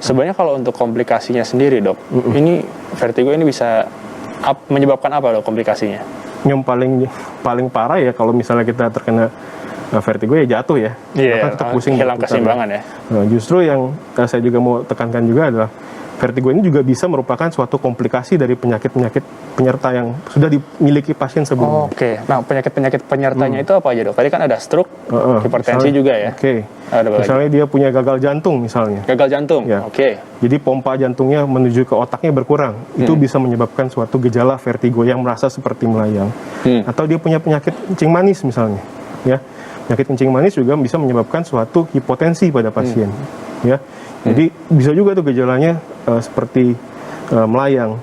Sebenarnya kalau untuk komplikasinya sendiri dok, ini vertigo ini bisa menyebabkan apa dok komplikasinya? Yang paling parah ya kalau misalnya kita terkena vertigo ya jatuh ya. Iya, tetap pusing, hilang keseimbangan ya. Nah, justru yang saya juga mau tekankan juga adalah vertigo ini juga bisa merupakan suatu komplikasi dari penyakit-penyakit penyerta yang sudah dimiliki pasien sebelumnya. Oke. Nah, penyakit-penyakit penyertanya itu apa aja dok? Tadi kan ada stroke, hipertensi juga ya. Misalnya dia punya gagal jantung misalnya. Gagal jantung. Ya. Oke. Jadi pompa jantungnya menuju ke otaknya berkurang. Itu bisa menyebabkan suatu gejala vertigo yang merasa seperti melayang. Atau dia punya penyakit kencing manis misalnya. Ya. Penyakit kencing manis juga bisa menyebabkan suatu hipotensi pada pasien. Ya. Jadi bisa juga tuh gejalanya seperti melayang.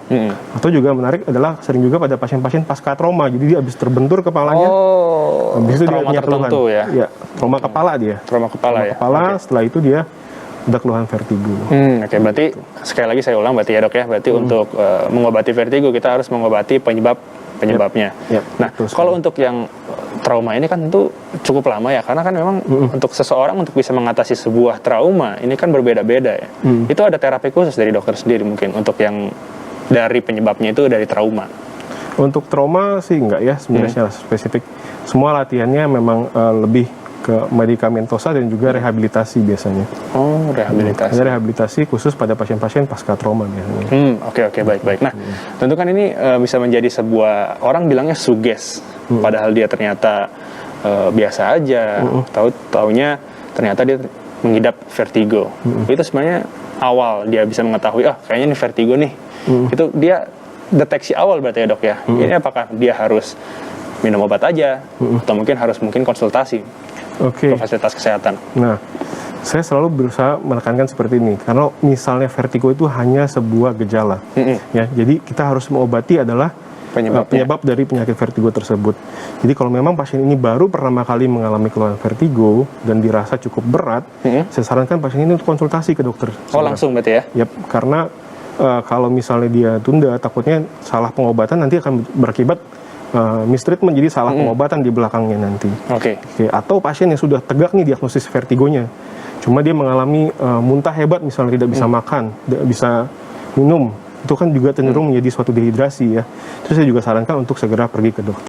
Atau juga menarik adalah sering juga pada pasien-pasien pasca trauma. Jadi dia habis terbentur kepalanya. Habis itu dia punya keluhan. Ya, trauma kepala dia. Trauma kepala ya. Setelah itu dia ada keluhan vertigo. Oke, berarti sekali lagi saya ulang berarti ya dok ya. Berarti untuk mengobati vertigo kita harus mengobati penyebabnya. Nah, kalau untuk yang trauma ini kan tentu cukup lama ya, karena kan memang untuk seseorang untuk bisa mengatasi sebuah trauma ini kan berbeda-beda ya. Itu ada terapi khusus dari dokter sendiri mungkin untuk yang dari penyebabnya itu dari trauma. Untuk trauma sih enggak ya sebenarnya secara spesifik. Semua latihannya memang lebih ke medikamentosa dan juga rehabilitasi biasanya. Oh, rehabilitasi. Ada rehabilitasi khusus pada pasien-pasien pasca trauma biasanya. Oke, baik. Nah, tentu kan ini bisa menjadi sebuah orang bilangnya suges, padahal dia ternyata biasa aja. Taunya ternyata dia mengidap vertigo. Itu sebenarnya awal dia bisa mengetahui, kayaknya ini vertigo nih. Itu dia deteksi awal berarti ya dok ya. Ini apakah dia harus minum obat aja atau mungkin harus konsultasi ke fasilitas kesehatan? Nah, saya selalu berusaha menekankan seperti ini, karena misalnya vertigo itu hanya sebuah gejala, ya. Jadi kita harus mengobati adalah penyebab dari penyakit vertigo tersebut. Jadi kalau memang pasien ini baru pertama kali mengalami keluhan vertigo dan dirasa cukup berat, saya sarankan pasien ini untuk konsultasi ke dokter. Langsung berarti ya? Yap, karena kalau misalnya dia tunda, takutnya salah pengobatan nanti akan berakibat mistreatment, jadi salah pengobatan di belakangnya nanti. Atau pasien yang sudah tegak nih diagnosis vertigonya, cuma dia mengalami muntah hebat misalnya, tidak bisa makan, tidak bisa minum, itu kan juga cenderung menjadi suatu dehidrasi ya. Terus saya juga sarankan untuk segera pergi ke dokter.